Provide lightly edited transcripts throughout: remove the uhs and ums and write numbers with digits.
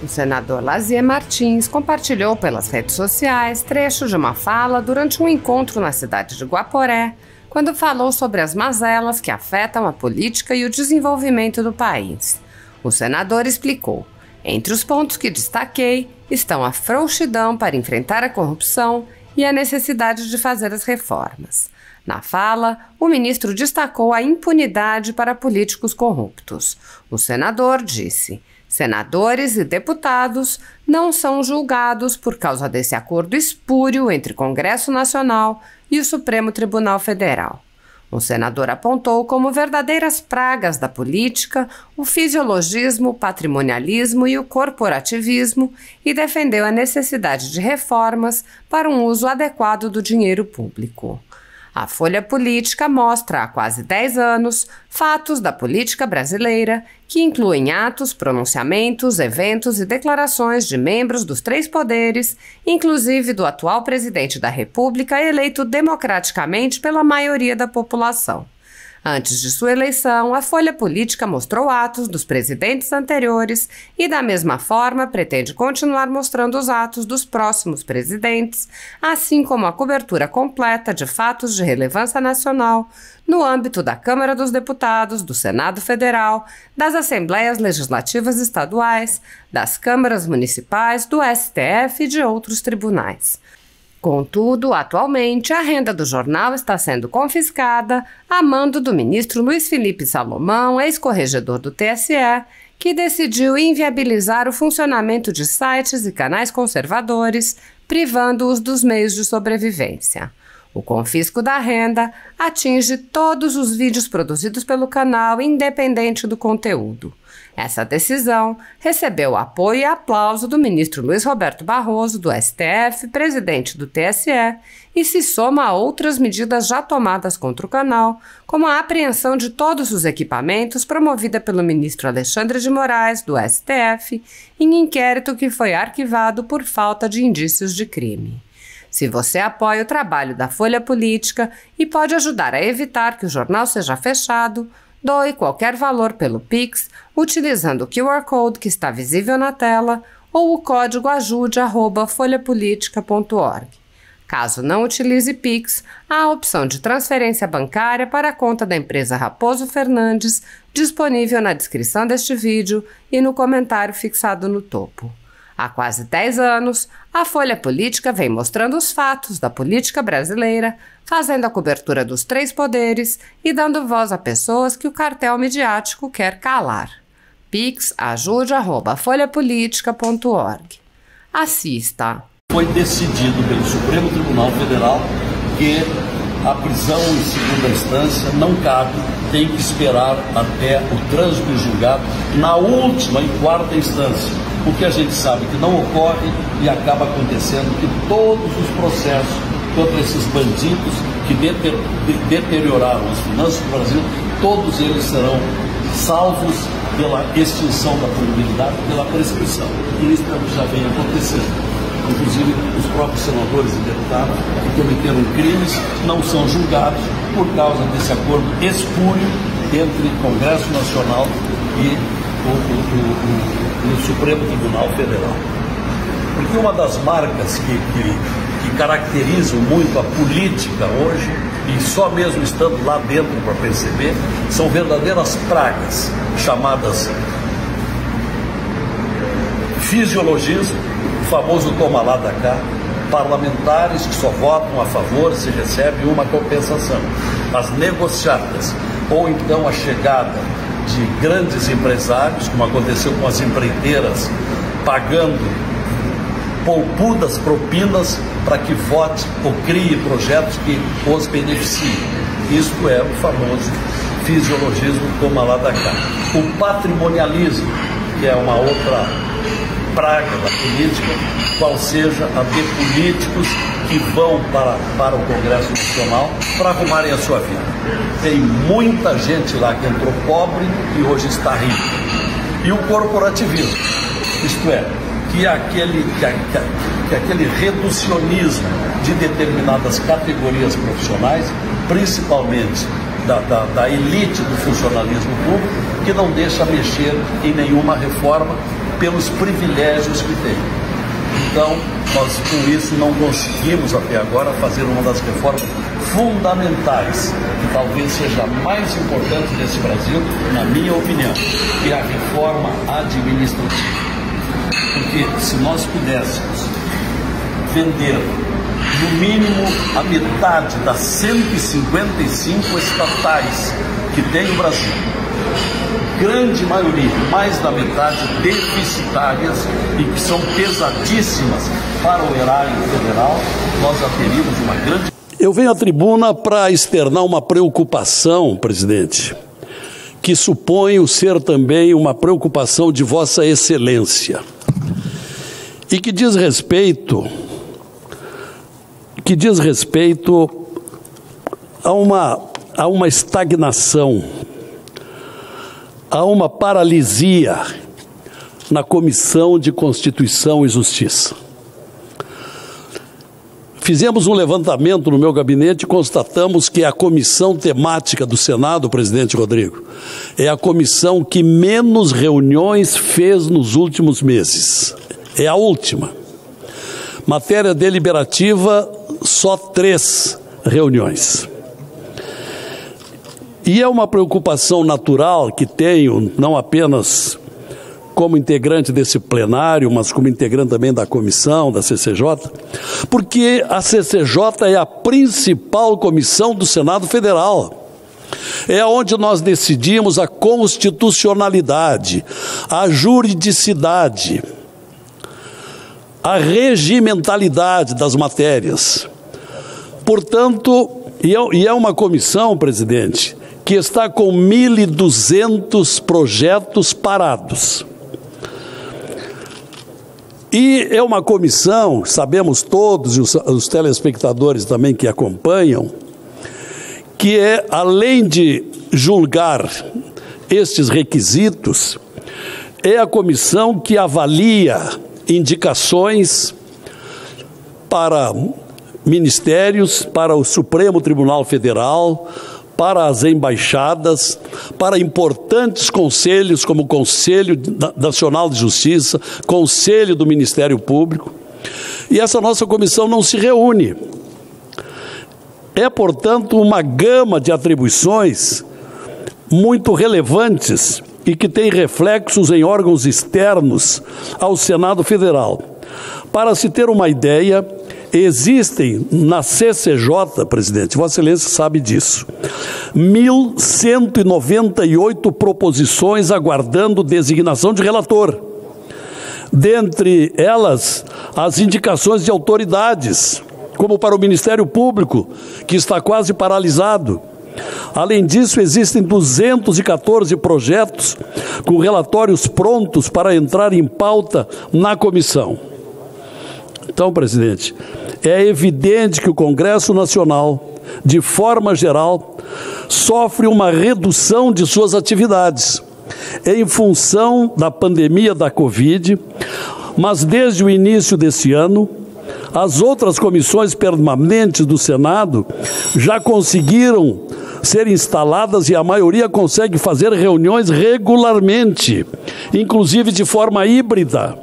O senador Lazier Martins compartilhou pelas redes sociais trecho de uma fala durante um encontro na cidade de Guaporé, quando falou sobre as mazelas que afetam a política e o desenvolvimento do país. O senador explicou: entre os pontos que destaquei estão a frouxidão para enfrentar a corrupção e a necessidade de fazer as reformas. Na fala, o ministro destacou a impunidade para políticos corruptos. O senador disse: senadores e deputados não são julgados por causa desse acordo espúrio entre Congresso Nacional e o Supremo Tribunal Federal. O senador apontou como verdadeiras pragas da política o fisiologismo, o patrimonialismo e o corporativismo e defendeu a necessidade de reformas para um uso adequado do dinheiro público. A Folha Política mostra há quase 10 anos fatos da política brasileira que incluem atos, pronunciamentos, eventos e declarações de membros dos 3 poderes, inclusive do atual presidente da República eleito democraticamente pela maioria da população. Antes de sua eleição, a Folha Política mostrou atos dos presidentes anteriores e, da mesma forma, pretende continuar mostrando os atos dos próximos presidentes, assim como a cobertura completa de fatos de relevância nacional no âmbito da Câmara dos Deputados, do Senado Federal, das Assembleias Legislativas Estaduais, das câmaras municipais, do STF e de outros tribunais. Contudo, atualmente, a renda do jornal está sendo confiscada a mando do ministro Luiz Felipe Salomão, ex-corregedor do TSE, que decidiu inviabilizar o funcionamento de sites e canais conservadores, privando-os dos meios de sobrevivência. O confisco da renda atinge todos os vídeos produzidos pelo canal, independente do conteúdo. Essa decisão recebeu apoio e aplauso do ministro Luiz Roberto Barroso, do STF, presidente do TSE, e se soma a outras medidas já tomadas contra o canal, como a apreensão de todos os equipamentos promovida pelo ministro Alexandre de Moraes, do STF, em inquérito que foi arquivado por falta de indícios de crime. Se você apoia o trabalho da Folha Política e pode ajudar a evitar que o jornal seja fechado, doe qualquer valor pelo Pix utilizando o QR Code que está visível na tela ou o código ajude@folhapolitica.org. Caso não utilize Pix, há a opção de transferência bancária para a conta da empresa Raposo Fernandes, disponível na descrição deste vídeo e no comentário fixado no topo. Há quase 10 anos, a Folha Política vem mostrando os fatos da política brasileira, fazendo a cobertura dos 3 poderes e dando voz a pessoas que o cartel midiático quer calar. Pix ajude@folhapolitica.org. Assista. Foi decidido pelo Supremo Tribunal Federal que a prisão em segunda instância não cabe, tem que esperar até o trânsito em julgado na última, em 4ª instância. Porque a gente sabe que não ocorre e acaba acontecendo que todos os processos contra esses bandidos que deterioraram as finanças do Brasil, todos eles serão salvos pela extinção da punibilidade, pela prescrição. E isso já vem acontecendo. Inclusive, os próprios senadores e deputados que cometeram crimes não são julgados por causa desse acordo espúrio entre o Congresso Nacional e o Supremo Tribunal Federal. Porque uma das marcas que caracterizam muito a política hoje, e só mesmo estando lá dentro para perceber, são verdadeiras pragas, chamadas fisiologismo, o famoso toma lá da cá, parlamentares que só votam a favor se recebe uma compensação, as negociatas, ou então a chegada de grandes empresários, como aconteceu com as empreiteiras, pagando poupudas propinas para que vote ou crie projetos que os beneficiem. Isto é o famoso fisiologismo toma lá da cá. O patrimonialismo, que é uma outra praga da política, qual seja a de políticos que vão para o Congresso Nacional para arrumarem a sua vida. Tem muita gente lá que entrou pobre e hoje está rico. E o corporativismo, isto é, que aquele reducionismo de determinadas categorias profissionais, principalmente da elite do funcionalismo público, que não deixa mexer em nenhuma reforma pelos privilégios que tem. Então, nós com isso não conseguimos até agora fazer uma das reformas fundamentais, que talvez seja a mais importante desse Brasil, na minha opinião, que é a reforma administrativa. Porque se nós pudéssemos vender no mínimo a metade das 155 estatais que tem o Brasil, grande maioria, mais da metade, deficitárias e que são pesadíssimas para o erário federal, nós já teríamos uma grande... Eu venho à tribuna para externar uma preocupação, presidente, que suponho ser também uma preocupação de Vossa Excelência, e que diz respeito a uma estagnação, a uma paralisia na Comissão de Constituição e Justiça. Fizemos um levantamento no meu gabinete e constatamos que a comissão temática do Senado, presidente Rodrigo, é a comissão que menos reuniões fez nos últimos meses. É a última. Matéria deliberativa, só 3 reuniões. E é uma preocupação natural que tenho, não apenas como integrante desse plenário, mas como integrante também da comissão, da CCJ, porque a CCJ é a principal comissão do Senado Federal. É onde nós decidimos a constitucionalidade, a juridicidade, a regimentalidade das matérias. Portanto, e é uma comissão, presidente, que está com 1.200 projetos parados. E é uma comissão, sabemos todos, e os telespectadores também que acompanham, que é, além de julgar estes requisitos, é a comissão que avalia indicações para ministérios, para o Supremo Tribunal Federal, para as embaixadas, para importantes conselhos como o Conselho Nacional de Justiça, Conselho do Ministério Público. E essa nossa comissão não se reúne. É, portanto, uma gama de atribuições muito relevantes e que tem reflexos em órgãos externos ao Senado Federal. Para se ter uma ideia, existem na CCJ, presidente, Vossa Excelência sabe disso, 1.198 proposições aguardando designação de relator. Dentre elas, as indicações de autoridades, como para o Ministério Público, que está quase paralisado. Além disso, existem 214 projetos com relatórios prontos para entrar em pauta na comissão. Então, presidente, é evidente que o Congresso Nacional, de forma geral, sofre uma redução de suas atividades em função da pandemia da Covid, mas desde o início desse ano, as outras comissões permanentes do Senado já conseguiram ser instaladas e a maioria consegue fazer reuniões regularmente, inclusive de forma híbrida.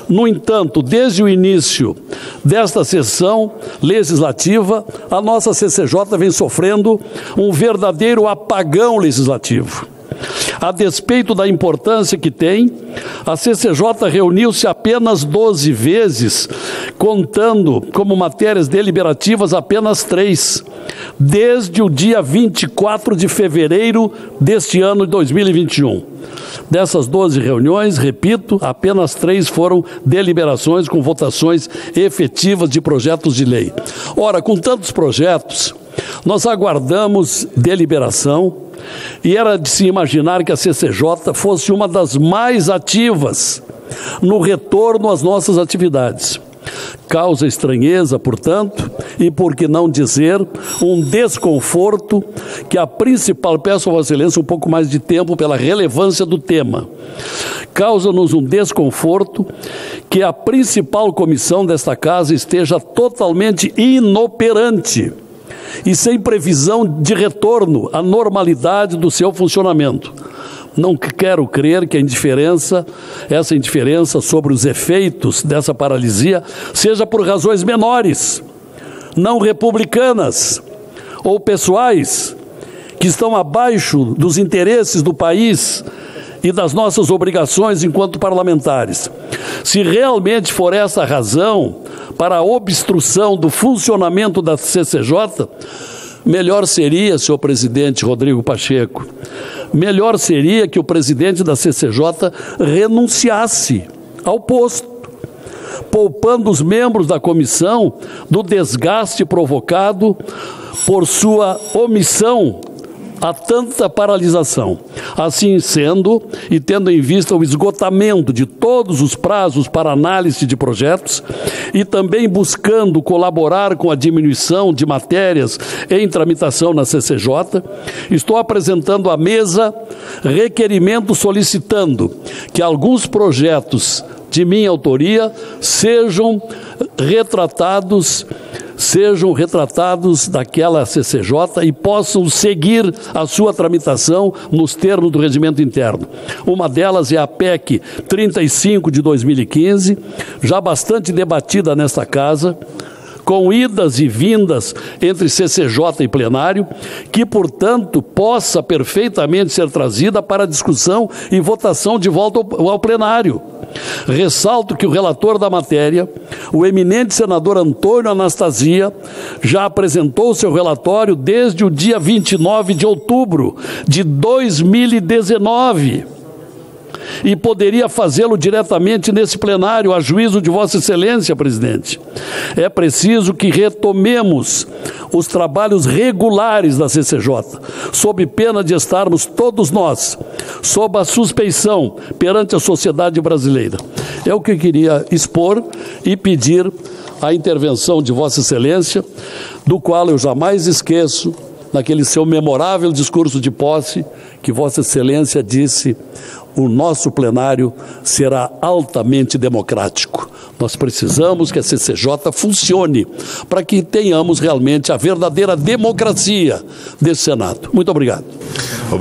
No entanto, desde o início desta sessão legislativa, a nossa CCJ vem sofrendo um verdadeiro apagão legislativo. A despeito da importância que tem, a CCJ reuniu-se apenas 12 vezes, contando como matérias deliberativas apenas 3, desde o dia 24 de fevereiro deste ano de 2021. Dessas 12 reuniões, repito, apenas 3 foram deliberações com votações efetivas de projetos de lei. Ora, com tantos projetos, nós aguardamos deliberação e era de se imaginar que a CCJ fosse uma das mais ativas no retorno às nossas atividades. Causa estranheza, portanto, e por que não dizer, um desconforto que a principal, peço a Vossa Excelência um pouco mais de tempo pela relevância do tema, causa-nos um desconforto que a principal comissão desta casa esteja totalmente inoperante e sem previsão de retorno à normalidade do seu funcionamento. Não quero crer que essa indiferença sobre os efeitos dessa paralisia seja por razões menores, não republicanas ou pessoais, que estão abaixo dos interesses do país e das nossas obrigações enquanto parlamentares. Se realmente for essa a razão para a obstrução do funcionamento da CCJ, melhor seria, senhor presidente Rodrigo Pacheco, melhor seria que o presidente da CCJ renunciasse ao posto, poupando os membros da comissão do desgaste provocado por sua omissão a tanta paralisação. Assim sendo, e tendo em vista o esgotamento de todos os prazos para análise de projetos e também buscando colaborar com a diminuição de matérias em tramitação na CCJ, estou apresentando à mesa requerimento solicitando que alguns projetos de minha autoria sejam retratados daquela CCJ e possam seguir a sua tramitação nos termos do regimento interno. Uma delas é a PEC 35 de 2015, já bastante debatida nesta casa, com idas e vindas entre CCJ e plenário, que, portanto, possa perfeitamente ser trazida para discussão e votação de volta ao plenário. Ressalto que o relator da matéria, o eminente senador Antônio Anastasia, já apresentou seu relatório desde o dia 29 de outubro de 2019 e poderia fazê-lo diretamente nesse plenário, a juízo de Vossa Excelência, presidente. É preciso que retomemos os trabalhos regulares da CCJ, sob pena de estarmos todos nós sob a suspeição perante a sociedade brasileira. É o que eu queria expor e pedir a intervenção de Vossa Excelência, do qual eu jamais esqueço, naquele seu memorável discurso de posse, que Vossa Excelência disse: o nosso plenário será altamente democrático. Nós precisamos que a CCJ funcione para que tenhamos realmente a verdadeira democracia desse Senado. Muito obrigado.